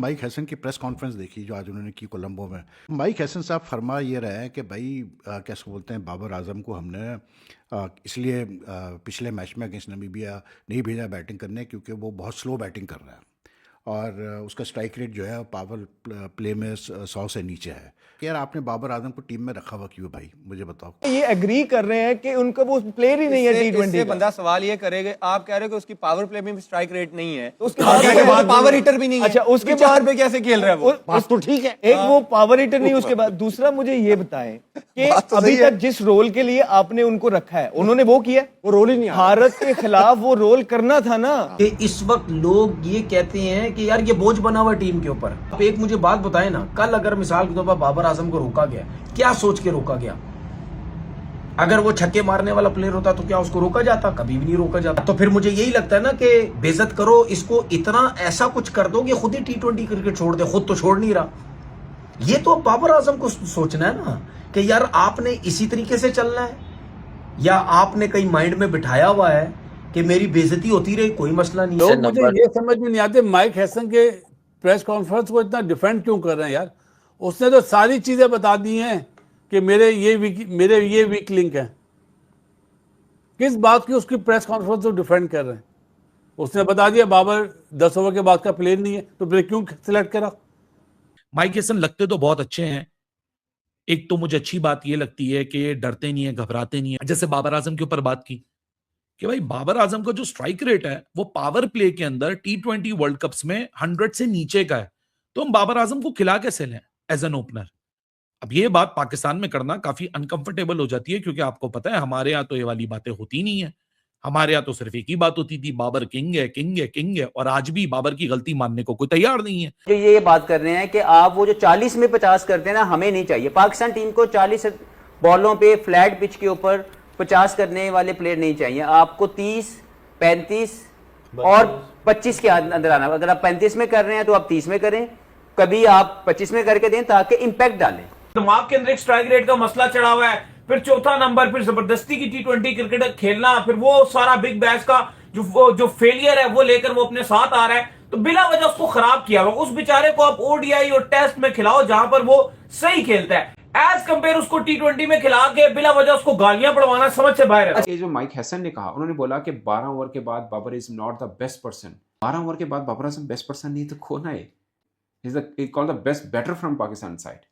Mic Hesson की press conference देखी जो आज उन्होंने की कोलंबो में। माइक हैसन साहब फरमा ये रहे हैं कि भाई कैसे बोलते हैं, बाबर आजम को हमने इसलिए पिछले मैच में अगेंस्ट नमीबिया नहीं भेजा बैटिंग करने क्योंकि वो बहुत स्लो बैटिंग कर रहा है और उसका स्ट्राइक रेट जो है पावर प्ले में 100 से नीचे है। कि यार आपने बाबर आजम को टीम में रखा हुआ क्यों भाई, मुझे बताओ। ये एग्री कर रहे हैं कि उनका वो प्लेयर ही नहीं है T20 बंदा सवाल ये करेगा, आप कह रहे हो कि उसकी पावर प्ले में भी स्ट्राइक रेट नहीं है, तो उसके बाद पावर हिटर भी नहीं है। अच्छा, उसके बाद पे कैसे खेल रहा है वो? बात तो ठीक है, एक वो पावर हिटर नहीं, उसके बाद दूसरा मुझे ये बताएं कि अभी तक जिस रोल के लिए आपने उनको रखा है उन्होंने वो किया, वो रोल ही नहीं। भारत के खिलाफ वो रोल करना था ना। कि इस वक्त लोग ये कहते हैं कि यार ये बोझ बना हुआ टीम के ऊपर। आप एक मुझे बात बताएं ना, कल अगर मिसाल के तौर पर बाबर आजम को रोका गया, क्या सोच के रोका गया? अगर वो छक्के मारने वाला प्लेयर होता तो क्या उसको रोका जाता? कभी भी नहीं रोका जाता। तो फिर मुझे यही लगता है ना कि बेइज्जत करो इसको, इतना ऐसा कुछ कर दो कि खुद ही T20 क्रिकेट छोड़ दे, खुद तो छोड़ नहीं रहा। ये तो बाबर आजम को सोचना है ना कि यार आपने इसी तरीके से चलना है, या आपने कहीं माइंड में बिठाया हुआ है कि मेरी बेइज्जती होती रही, कोई मसला नहीं है। मुझे ये समझ में नहीं आते माइक हैसन के प्रेस कॉन्फ्रेंस को इतना डिफेंड क्यों कर रहे हैं यार। उसने तो सारी चीजें बता दी हैं कि मेरे ये वीक लिंक है। किस बात की उसकी प्रेस कॉन्फ्रेंस को डिफेंड कर रहे हैं? उसने बता दिया बाबर 10 ओवर के बाद का प्लेयर नहीं है, तो फिर क्यों सिलेक्ट करा? माइक हैसन लगते तो बहुत अच्छे हैं। एक तो मुझे अच्छी बात ये लगती है कि ये डरते नहीं है, घबराते नहीं है। जैसे बाबर आजम के ऊपर बात की कि भाई बाबर आजम का जो स्ट्राइक रेट है वो पावर प्ले के अंदर T20 वर्ल्ड कप्स में 100 से नीचे का है, तो हम बाबर आजम को खिला कैसे लें एज एन ओपनर? अब ये बात पाकिस्तान में करना काफी अनकंफर्टेबल हो जाती है, क्योंकि आपको पता है हमारे यहाँ तो ये वाली बातें होती नहीं है। हमारे यहाँ तो सिर्फ एक ही बात होती थी, बाबर किंग है, किंग है, किंग है, और आज भी बाबर की गलती मानने को कोई तैयार नहीं है। जो ये बात कर रहे हैं कि आप वो जो 40 में 50 करते हैं ना, हमें नहीं चाहिए। पाकिस्तान टीम को 40 बॉलों पे फ्लैट पिच के ऊपर 50 करने वाले प्लेयर नहीं चाहिए। आपको 30, 35 और 25 के अंदर आना। अगर आप 35 में कर रहे हैं तो आप 30 में करें, कभी आप 25 में करके दें ताकि इंपैक्ट डालें। दिमाग के अंदर एक स्ट्राइक रेट का मसला चढ़ा हुआ है, फिर चौथा नंबर, फिर जबरदस्ती की T20 क्रिकेट खेलना, फिर वो सारा बिग बैश का जो फेलियर है वो लेकर वो अपने साथ आ रहा है, तो बिला वजह उसको खराब किया हुआ। उस बेचारे को आप ODI और टेस्ट में खिलाओ जहां पर वो सही खेलता है, एज कंपेयर उसको T20 में खिला के बिला वजह उसको गालियां पड़वाना समझ से बाहर है। ये जो माइक हैसन ने कहा, उन्होंने बोला कि 12 ओवर के बाद Babar is not the best person. 12 over के बाद बाबर आजम बेस्ट पर्सन नहीं तो कौन है? Is called the best batter from Pakistan side.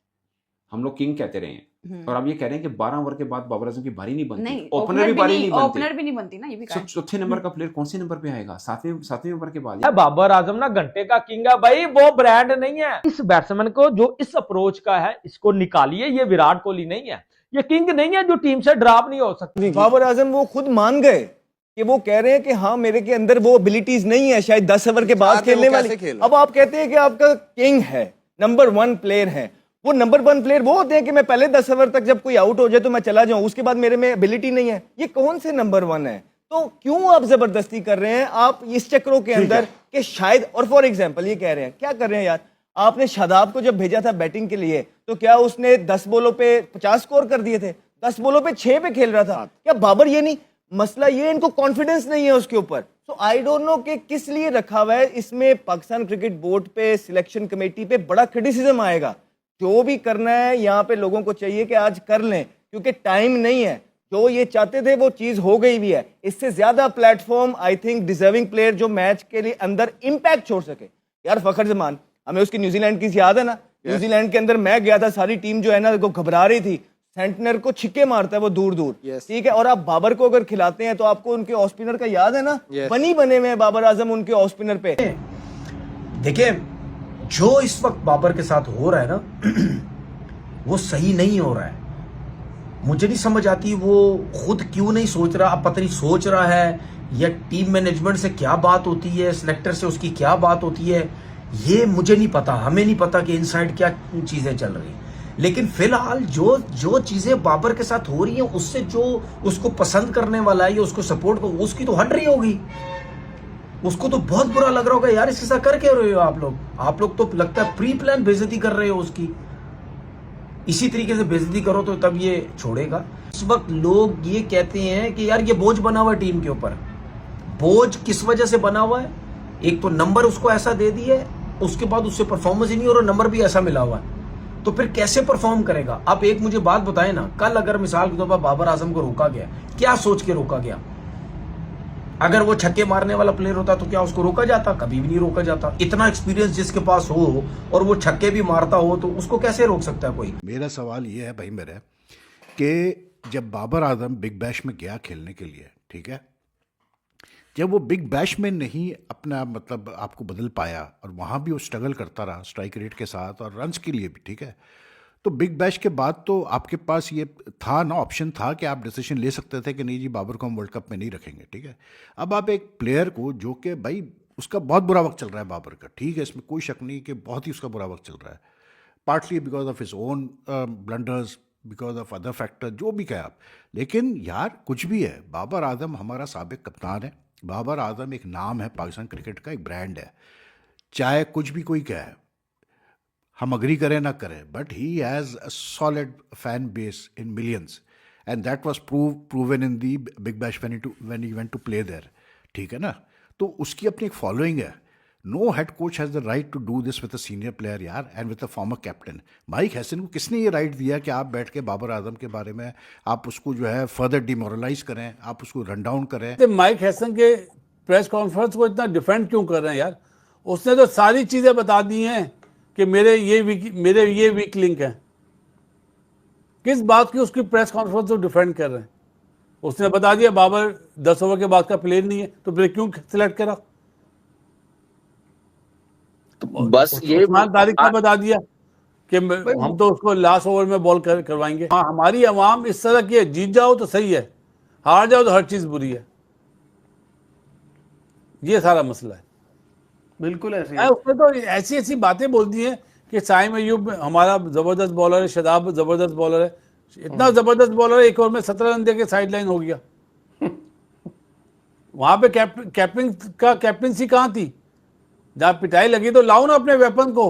हम लोग किंग कहते रहे हैं, और अब ये कह रहे हैं कि 12 ओवर के बाद बाबर आजम की बारी नहीं बनती, ओपनर भी बारी नहीं बनती, ओपनर भी नहीं बनती ना। ये भी चौथे नंबर का प्लेयर कौन से नंबर पे आएगा? सातवें नंबर के बाद। बाबर आजम ना घंटे का किंग है भाई, वो ब्रांड नहीं है। इस बैट्समैन को जो इस अप्रोच का है इसको निकालिए। ये विराट कोहली नहीं है, ये किंग नहीं है जो टीम से ड्रॉप नहीं हो सकती। बाबर आजम वो खुद मान गए कि वो कह रहे हैं कि हाँ मेरे के अंदर वो एबिलिटीज नहीं है शायद 10 ओवर के बाद खेलने वाली। अब आप कहते हैं कि आपका किंग है, नंबर 1 प्लेयर है। वो नंबर 1 प्लेयर वो होते हैं कि मैं पहले 10 ओवर तक जब कोई आउट हो जाए तो मैं चला जाऊं, उसके बाद मेरे में एबिलिटी नहीं है। ये कौन से नंबर 1 है? तो क्यों आप जबरदस्ती कर रहे हैं आप इस चक्रों के अंदर कि शायद, और फॉर एग्जांपल ये कह रहे हैं, क्या कर रहे हैं यार, आपने शादाब को जब भेजा था बैटिंग के लिए तो क्या उसने 10 बॉलों पे 50 स्कोर कर दिए थे? 10 बॉलों पे 6 पे खेल रहा था। क्या बाबर ये नहीं? मसला ये इनको कॉन्फिडेंस नहीं है उसके ऊपर। तो आई डोंट नो कि किस लिए रखा हुआ है। इसमें पाकिस्तान क्रिकेट बोर्ड पे, सिलेक्शन कमेटी पे बड़ा क्रिटिसिज्म आएगा। जो भी करना है यहाँ पे लोगों को चाहिए कि आज कर लें, क्योंकि टाइम नहीं है। जो ये चाहते थे वो चीज हो गई भी है। इससे ज्यादा platform I think deserving player जो मैच के लिए अंदर इंपैक्ट छोड़ सके। यार फखर जमान, हमें उसकी न्यूजीलैंड की याद है ना? न्यूजीलैंड के अंदर मैं गया था, सारी टीम जो है ना वो घबरा रही थी। सेंटनर को छिक्के मारता है वो दूर दूर, ठीक है, और आप बाबर को अगर खिलाते हैं तो आपको उनके ऑफ स्पिनर का याद है ना? बनी बने हुए बाबर आजम उनके ऑफ स्पिनर पे। देखिए जो इस वक्त बाबर के साथ हो रहा है ना वो सही नहीं हो रहा है। मुझे नहीं समझ आती वो खुद क्यों नहीं सोच रहा। अब पता नहीं सोच रहा है या टीम मैनेजमेंट से क्या बात होती है, सिलेक्टर से उसकी क्या बात होती है, ये मुझे नहीं पता। हमें नहीं पता कि इनसाइड क्या चीजें चल रही हैं। लेकिन फिलहाल जो चीजें बाबर के साथ हो रही हैं उससे जो उसको पसंद करने वाला है या उसको सपोर्ट को, उसकी तो हट रही होगी। उसको तो बहुत बुरा लग रहा होगा, यार इसके साथ कर क्या रहे हो आप लोग? आप लोग तो लगता है प्री प्लान बेइज्जती कर रहे हो उसकी। इसी तरीके से बेइज्जती करो तो तब ये छोड़ेगा। इस वक्त लोग ये कहते हैं कि यार ये बोझ बना हुआ है टीम के ऊपर। बोझ किस वजह से बना हुआ है? एक तो नंबर उसको ऐसा दे दिए उसके बाद उससे परफॉर्मेंस ही नहीं और नंबर भी ऐसा मिला हुआ है, तो फिर कैसे परफॉर्म करेगा? आप एक मुझे बात बताएं ना, कल अगर मिसाल के तौर पर बाबर आजम को रोका गया, क्या सोच के रोका गया? अगर वो छक्के मारने वाला प्लेयर होता तो क्या उसको रोका जाता? कभी भी नहीं रोका जाता। इतना एक्सपीरियंस जिसके पास हो और वो छक्के भी मारता हो तो उसको कैसे रोक सकता है कोई? मेरा सवाल ये है भाई मेरा कि जब बाबर आजम बिग बैश में गया खेलने के लिए, ठीक है, जब वो बिग बैश में नहीं अपना मतलब आपको बदल पाया और वहाँ भी वो स्ट्रगल करता रहा स्ट्राइक रेट के साथ और रन्स के लिए भी, ठीक है, तो बिग बैश के बाद तो आपके पास ये था ना, ऑप्शन था कि आप डिसीजन ले सकते थे कि नहीं जी बाबर को हम वर्ल्ड कप में नहीं रखेंगे, ठीक है। अब आप एक प्लेयर को जो कि भाई उसका बहुत बुरा वक्त चल रहा है बाबर का, ठीक है, इसमें कोई शक नहीं कि बहुत ही उसका बुरा वक्त चल रहा है, partly because of his own blunders, because of other factor, जो भी कहें आप, लेकिन यार कुछ भी है, बाबर आजम हमारा साबिक कप्तान है, बाबर आजम एक नाम है, पाकिस्तान क्रिकेट का एक ब्रांड है, चाहे कुछ भी कोई कहे, हम अग्री करें ना करें, but he has a solid fan base in millions and that was proven in the big bash when he went to play there, ठीक है ना, तो उसकी अपनी एक फॉलोइंग है। No head coach has the right to do this with a senior player यार and with a former captain. Mike Hesson को किसने ये राइट दिया कि आप बैठ के बाबर आजम के बारे में आप उसको जो है फर्दर डिमोरलाइज करें, आप उसको रन डाउन करें? तो माइक हैसन के प्रेस कॉन्फ्रेंस को इतना डिफेंड क्यों कर रहे हैं यार? उसने तो सारी चीजें बता दी हैं कि मेरे ये वीक लिंक है। किस बात की उसकी प्रेस कॉन्फ्रेंस को डिफेंड कर रहे हैं? उसने बता दिया बाबर 10 ओवर के बाद का प्लेयर नहीं है, तो फिर क्यों सिलेक्ट करा? बस ये उस्मान तारिक ने बता दिया कि हम तो उसको लास्ट ओवर में बॉल करवाएंगे। हाँ, हमारी अवाम इस तरह की है, जीत जाओ तो सही है, हार जाओ तो हर चीज बुरी है। ये सारा मसला है। बिल्कुल ऐसे उसने तो ऐसी ऐसी बातें बोल दी हैं कि साइम अयूब हमारा जबरदस्त बॉलर है, शदाब जबरदस्त बॉलर है, इतना जबरदस्त बॉलर है, एक ओवर में 17 रन देके साइड लाइन हो गया। वहां पे कैप्टनसी कहाँ थी? जहां पिटाई लगी तो लाओ ना अपने वेपन को।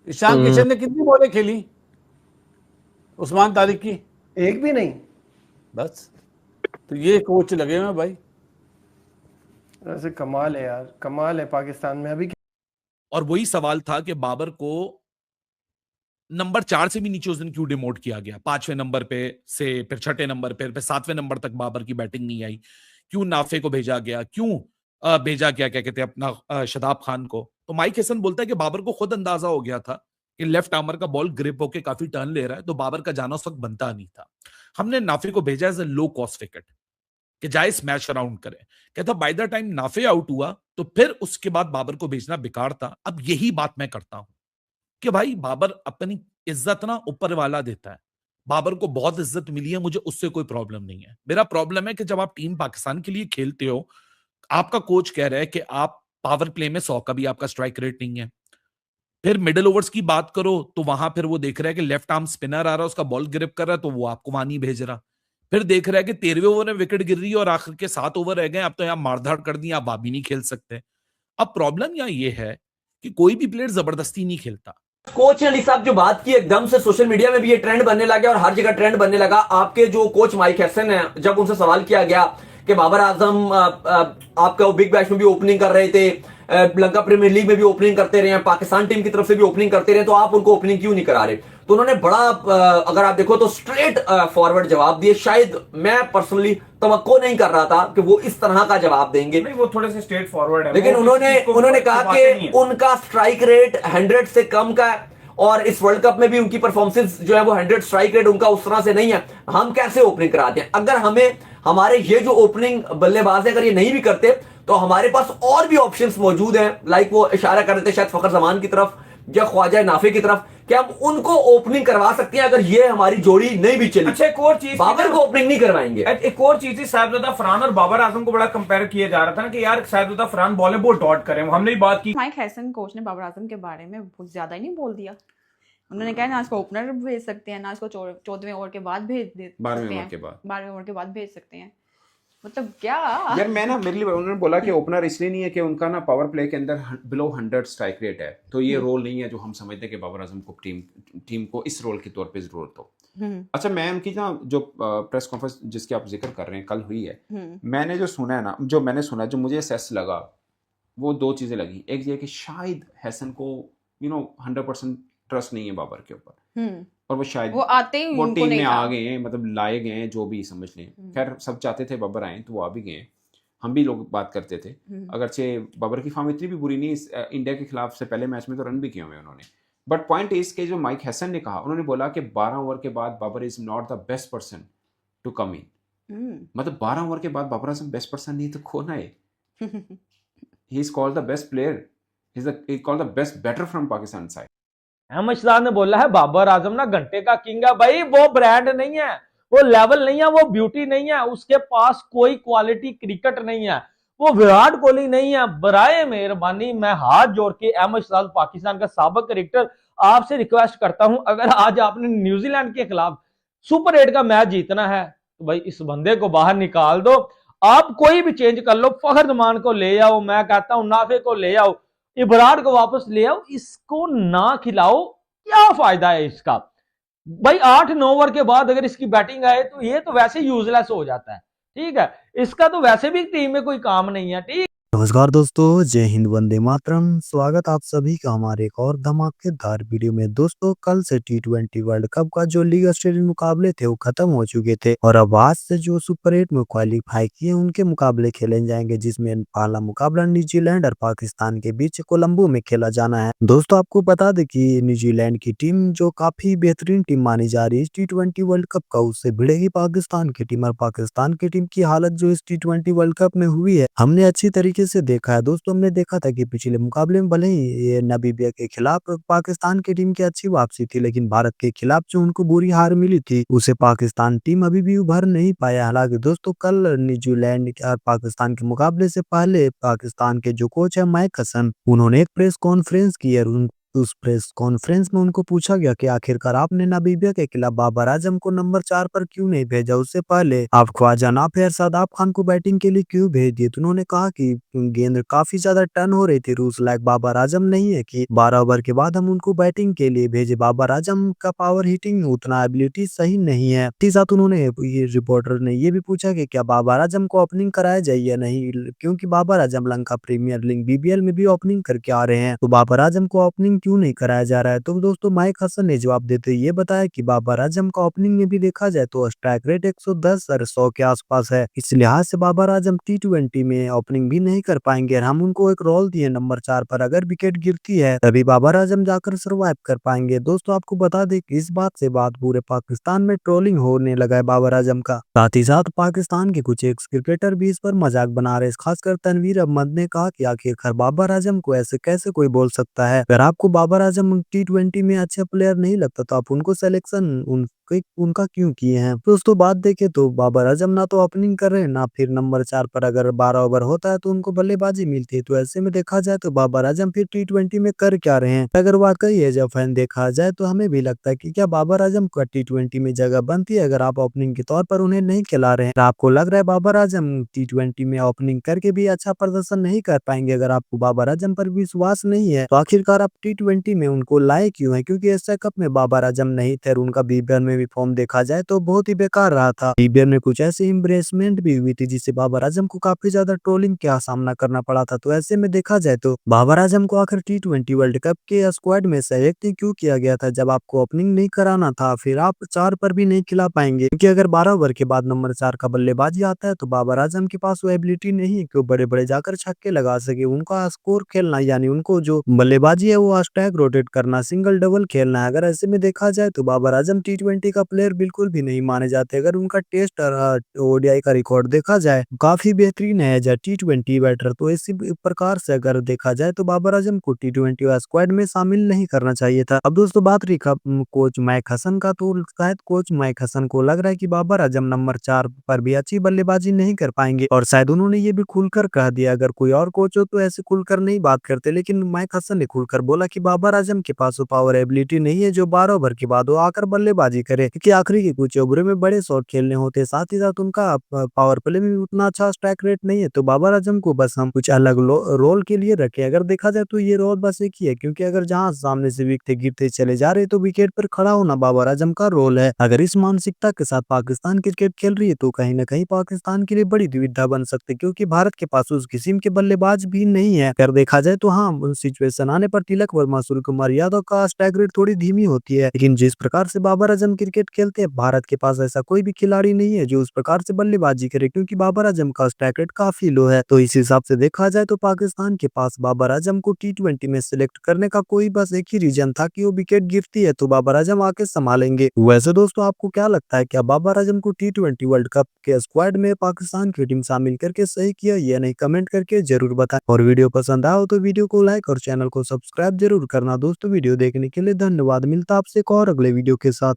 ईशान किशन ने कितनी बॉलें खेली उस्मान तारिक की? एक भी नहीं। बस तो ये कोच लगे हुए भाई। ऐसे कमाल है यार, कमाल है पाकिस्तान में अभी। और वही सवाल था कि बाबर को नंबर 4 से भी नीचे उस दिन क्यों डिमोट किया गया, 5वें नंबर पे से फिर 6ठे नंबर पे, फिर 7वें नंबर तक बाबर की बैटिंग नहीं आई, क्यों नाफे को भेजा गया, क्यों भेजा गया क्या कहते हैं अपना शदाब खान को? तो माइक हैसन बोलता है कि बाबर को खुद अंदाजा हो गया था कि लेफ्ट आर्मर का बॉल ग्रिप होके काफी टर्न ले रहा है, तो बाबर का जाना उस वक्त बनता नहीं था। हमने नाफे को भेजा as a low cost wicket कि जाए स्मैश अराउंड करे। कहता by the time Nafay out हुआ तो फिर उसके बाद बाबर को भेजना बेकार था। अब यही बात मैं करता हूं कि भाई बाबर अपनी इज्जत ना ऊपर वाला देता है, बाबर को बहुत इज्जत मिली है, मुझे उससे कोई प्रॉब्लम नहीं है। मेरा प्रॉब्लम है कि जब आप टीम पाकिस्तान के लिए खेलते हो, आपका कोच कह रहा है कि आप पावर प्ले में 100 का भी आपका स्ट्राइक रेट नहीं है, फिर मिडिल ओवर्स की बात करो तो वहां फिर वो देख रहा है कि लेफ्ट आर्म स्पिनर आ रहा है, उसका बॉल ग्रिप कर रहा है, तो वो आपको वहां नहीं भेज रहा। फिर देख रहा है कि 13वें ओवर में विकेट गिर रही है और आखिर के 7 ओवर रह गए, अब तो यहाँ मारधाड़ कर दी, आप भी नहीं खेल सकते। अब प्रॉब्लम यहाँ ये है कि कोई भी प्लेयर जबरदस्ती नहीं खेलता। कोच ने अली साहब जो बात की, एकदम से सोशल मीडिया में भी ये ट्रेंड बनने लगा और हर जगह ट्रेंड बनने लगा। आपके जो कोच माइक हैसन है, जब उनसे सवाल किया गया कि बाबर आजम आपका बिग बैश में भी ओपनिंग कर रहे थे, लंका प्रीमियर लीग में भी ओपनिंग करते रहे, पाकिस्तान टीम की तरफ से भी ओपनिंग करते रहे, तो आप उनको ओपनिंग क्यों नहीं करा रहे? तो उन्होंने बड़ा अगर आप देखो तो स्ट्रेट फॉरवर्ड जवाब दिए। शायद मैं पर्सनली तवक्को नहीं कर रहा था कि वो इस तरह का जवाब देंगे। नहीं, वो थोड़े से स्ट्रेट फॉरवर्ड है, लेकिन उन्होंने कहा कि उनका स्ट्राइक रेट 100 से कम का है और इस वर्ल्ड कप में भी उनकी परफॉर्मेंस जो है वो 100 स्ट्राइक रेट उनका उस तरह से नहीं है। हम कैसे ओपनिंग कराते हैं? अगर हमें हमारे ये जो ओपनिंग बल्लेबाज है अगर ये नहीं भी करते तो हमारे पास और भी ऑप्शंस मौजूद हैं। लाइक वो इशारा कर रहे थे शायद फखर जमान की तरफ या ख्वाजा नाफे की तरफ, कि हम उनको ओपनिंग करवा सकते हैं अगर ये हमारी जोड़ी नहीं भी चली। अच्छा, एक और चीज, बाबर को ओपनिंग नहीं करवाएंगे। एक और चीज थी, साहिबजादा फरहान और बाबर आजम को बड़ा कंपेयर किया जा रहा था ना कि यार साहिबजादा फरहान बॉल है वो डॉट करें। हमने भी बात की, माइक हैसन कोच ने बाबर आजम के बारे में बहुत ज्यादा ही नहीं बोल दिया। उन्होंने कहा ना इसको ओपनर भेज सकते हैं, ना इसको 14वें ओवर के बाद भेज सकते हैं, 12वें ओवर के बाद भेज सकते हैं। मतलब क्या यार, मैं ना मेरे लिए उन्होंने बोला कि ओपनर इसलिए नहीं है कि उनका ना पावर प्ले के अंदर बिलो 100 स्ट्राइक रेट है, तो ये रोल नहीं है जो हम समझते हैं कि बाबर आजम को टीम को इस रोल के तौर पे जरूरत हो। अच्छा, मैं उनकी ना जो प्रेस कॉन्फ्रेंस जिसके आप जिक्र कर रहे हैं कल हुई है, मैंने जो सुना है ना, जो मुझे सेस लगा वो दो चीज़ें लगी। एक ये कि शायद हैसन को 100% ट्रस्ट नहीं है बाबर के ऊपर, और वो शायद वो आते ही वो उनको टीम नहीं में था। आ गए हैं, मतलब लाए गए हैं, जो भी समझ लें। खैर सब चाहते थे बाबर आए तो वो आ भी गए हैं, हम भी लोग बात करते थे। अगरचे बाबर की फॉर्म इतनी भी बुरी नहीं, इंडिया के खिलाफ से पहले मैच में तो रन भी किए हुए उन्होंने। बट पॉइंट इज के जो माइक हैसन ने कहा, उन्होंने बोला कि 12 ओवर के बाद Babar is not the best person to come in. मतलब 12 ओवर के बाद बाबर आजम बेस्ट पर्सन नहीं तो कौन है? He is called the best player, he is called the best batter from Pakistan side. Ahmed Shah ने बोला है बाबर आजम ना घंटे का किंग है। भाई वो ब्रांड नहीं है, वो लेवल नहीं है, वो ब्यूटी नहीं है, उसके पास कोई क्वालिटी क्रिकेट नहीं है, वो विराट कोहली नहीं है। बराए मेहरबानी मैं हाथ जोड़ के अहमद शाह पाकिस्तान का साबिक क्रिकेटर आपसे रिक्वेस्ट करता हूं, अगर आज आपने न्यूजीलैंड के खिलाफ सुपर 8 का मैच जीतना है तो भाई इस बंदे को बाहर निकाल दो। आप कोई भी चेंज कर लो, फखर जमान को ले आओ, मैं कहता हूं नाफे को ले आओ, इब्रार को वापस ले आओ, इसको ना खिलाओ, क्या फायदा है इसका? भाई 8-9 ओवर के बाद अगर इसकी बैटिंग आए तो ये तो वैसे यूजलेस हो जाता है, ठीक है, इसका तो वैसे भी टीम में कोई काम नहीं है। ठीक, नमस्कार दोस्तों, जय हिंद, वंदे मातरम। स्वागत आप सभी का हमारे एक और धमाकेदार वीडियो में। दोस्तों कल से T20 वर्ल्ड कप का जो लीग स्टेज मुकाबले थे वो खत्म हो चुके थे, और अब आज से जो सुपर 8 में क्वालिफाई किए उनके मुकाबले खेले जाएंगे, जिसमें पहला मुकाबला न्यूजीलैंड और पाकिस्तान के बीच कोलंबो में खेला जाना है। दोस्तों आपको बता दें कि न्यूजीलैंड की टीम जो काफी बेहतरीन टीम मानी जा रही है T20 वर्ल्ड कप का, उससे भिड़ेगी पाकिस्तान की टीम। और पाकिस्तान की टीम की हालत जो इस T20 वर्ल्ड कप में हुई है, हमने अच्छी तरीके से देखा है। दोस्तों हमने देखा था कि पिछले मुकाबले में भले ही ये नामीबिया के खिलाफ पाकिस्तान की टीम की अच्छी वापसी थी, लेकिन भारत के खिलाफ जो उनको बुरी हार मिली थी उसे पाकिस्तान टीम अभी भी उभर नहीं पाया। हालांकि दोस्तों कल न्यूजीलैंड और पाकिस्तान के मुकाबले से पहले पाकिस्तान के जो कोच है माइक हसन, उन्होंने एक प्रेस कॉन्फ्रेंस की है। उस प्रेस कॉन्फ्रेंस में उनको पूछा गया कि आखिरकार आपने नामीबिया के खिलाफ बाबर आजम को नंबर 4 पर क्यों नहीं भेजा, उससे पहले आप ख्वाजा नाफिर सादाब खान को बैटिंग के लिए क्यों भेज दिए? तो उन्होंने कहा कि गेंद काफी ज्यादा टर्न हो रही थी, रूस लाइक बाबर आजम नहीं है कि 12 ओवर के बाद हम उनको बैटिंग के लिए भेजे। बाबर आजम का पावर हिटिंग उतना एबिलिटी सही नहीं है। इसी साथ उन्होंने ये रिपोर्टर ने ये भी पूछा कि क्या बाबर आजम को ओपनिंग कराया जाए या नहीं, क्योंकि Babar Azam Lanka premiere league BBL में भी ओपनिंग करके आ रहे हैं, तो बाबर आजम को ओपनिंग क्यों नहीं कराया जा रहा है? तो दोस्तों माइक हसन ने जवाब देते ये बताया कि बाबर आजम का ओपनिंग में भी देखा जाए तो स्ट्राइक रेट 110 और 100 के आसपास है, इस लिहाज से बाबर आजम T20 में ओपनिंग भी नहीं कर पाएंगे। हम उनको एक रोल दिए नंबर 4 पर, अगर विकेट गिरती है तभी बाबर आजम जाकर सर्वाइव कर पाएंगे। दोस्तों आपको बता दें कि इस बात से पूरे पाकिस्तान में ट्रोलिंग होने लगा है बाबर आजम का। साथ ही साथ पाकिस्तान के कुछ एक्स क्रिकेटर भी इस पर मजाक बना रहे हैं। खासकर तनवीर अहमद ने कहा कि आखिरकार बाबर आजम को ऐसे कैसे कोई बोल सकता है? अगर आपको बाबर आजम T20 में अच्छा प्लेयर नहीं लगता तो आप उनको सिलेक्शन उनका क्यों किए हैं? दोस्तों बात देखें तो बाबर आजम ना तो ओपनिंग कर रहे हैं, ना फिर नंबर 4 पर अगर 12 ओवर होता है तो उनको बल्लेबाजी मिलती है। तो ऐसे में देखा जाए तो बाबर आजम फिर T20 में कर क्या रहे हैं? अगर वाकई एज अ फैन देखा जाए तो हमें भी लगता है कि क्या बाबर आजम का T20 में जगह बनती है अगर आप ओपनिंग के तौर पर उन्हें नहीं खिला रहे हैं? आपको लग रहा है बाबर आजम T20 में ओपनिंग करके भी अच्छा प्रदर्शन नहीं कर पाएंगे? अगर आपको बाबर आजम पर विश्वास नहीं है तो आखिरकार आप T20 में उनको लाए क्यों है? क्योंकि एशिया कप में बाबर आजम नहीं थे, उनका BBL में भी फॉर्म देखा जाए तो बहुत ही बेकार रहा था। BBL में कुछ ऐसी एम्ब्रेसमेंट भी हुई थी जिससे बाबर आजम को काफी ज्यादा ट्रोलिंग का सामना करना पड़ा था। तो ऐसे में देखा जाए तो बाबर आजम को आखिर T20 वर्ल्ड कप के स्क्वाड में सेलेक्ट क्यों किया गया था? जब आपको ओपनिंग नहीं कराना था, फिर आप 4 पर भी नहीं खिला पाएंगे, क्योंकि अगर 12 ओवर के बाद नंबर 4 का बल्लेबाजी आता है तो बाबर आजम के पास वो एबिलिटी नहीं है कि वो बड़े बड़े जाकर छक्के लगा सके। उनका स्कोर खेलना, यानी उनको जो बल्लेबाजी है वो स्ट्राइक रोटेट करना, सिंगल डबल खेलना है। अगर ऐसे में देखा जाए तो बाबर आजम T20 का प्लेयर बिल्कुल भी नहीं माने जाते। अगर उनका टेस्ट और ODI का रिकॉर्ड देखा जाए काफी बेहतरीन है एज अ T20 बैटर। तो इसी प्रकार से अगर देखा जाए तो बाबर आजम को T20 स्क्वाड में शामिल नहीं करना चाहिए था। अब दोस्तों बात रही कोच माइक हसन का, तो शायद कोच माइक हसन को लग रहा है कि बाबर आजम नंबर 4 पर भी अच्छी बल्लेबाजी नहीं कर पाएंगे, और शायद उन्होंने ये भी खुलकर कह दिया। अगर कोई और कोच हो तो ऐसे खुलकर नहीं बात करते, लेकिन माइक हसन ने खुलकर बोला कि बाबर आजम के पास वो पावर एबिलिटी नहीं है जो 12 ओवर के बाद वो आकर बल्लेबाजी करे, क्योंकि आखिरी के कुछ ओवरों में बड़े शॉट खेलने होते हैं, साथ ही साथ उनका पावर प्ले में भी उतना अच्छा स्ट्राइक रेट नहीं है। तो बाबर आजम को बस हम कुछ अलग रोल के लिए रखे। अगर देखा जाए तो ये रोल बस एक ही है, क्योंकि अगर जहां सामने से विकेट गिरते चले जा रहे तो विकेट पर खड़ा होना बाबर आजम का रोल है। अगर इस मानसिकता के साथ पाकिस्तान क्रिकेट खेल रही है तो कहीं ना कहीं पाकिस्तान के लिए बड़ी दुविधा बन सकती है, क्योंकि भारत के पास उस किस्म के बल्लेबाज भी नहीं है। अगर देखा जाए तो हाँ, सिचुएशन आने पर तिलक वर्मा, सूर्यकुमार यादव का स्ट्राइक रेट थोड़ी धीमी होती है, लेकिन जिस प्रकार से बाबर आजम क्रिकेट खेलते हैं भारत के पास ऐसा कोई भी खिलाड़ी नहीं है जो उस प्रकार से बल्लेबाजी करे, क्योंकि बाबर आजम का स्ट्राइक रेट काफी लो है। तो इस हिसाब से देखा जाए तो पाकिस्तान के पास बाबर आजम को T20 में सिलेक्ट करने का कोई बस एक ही रीजन था कि वो विकेट गिरती है तो बाबर आजम आके संभालेंगे। वैसे दोस्तों आपको क्या लगता है, क्या बाबर आजम को T20 वर्ल्ड कप के स्क्वाड में पाकिस्तान की टीम शामिल करके सही किया या नहीं, कमेंट करके जरूर बताएं। और वीडियो पसंद आया हो तो वीडियो को लाइक और चैनल को सब्सक्राइब जरूर करना। दोस्तों वीडियो देखने के लिए धन्यवाद। मिलता आपसे एक और अगले वीडियो के साथ।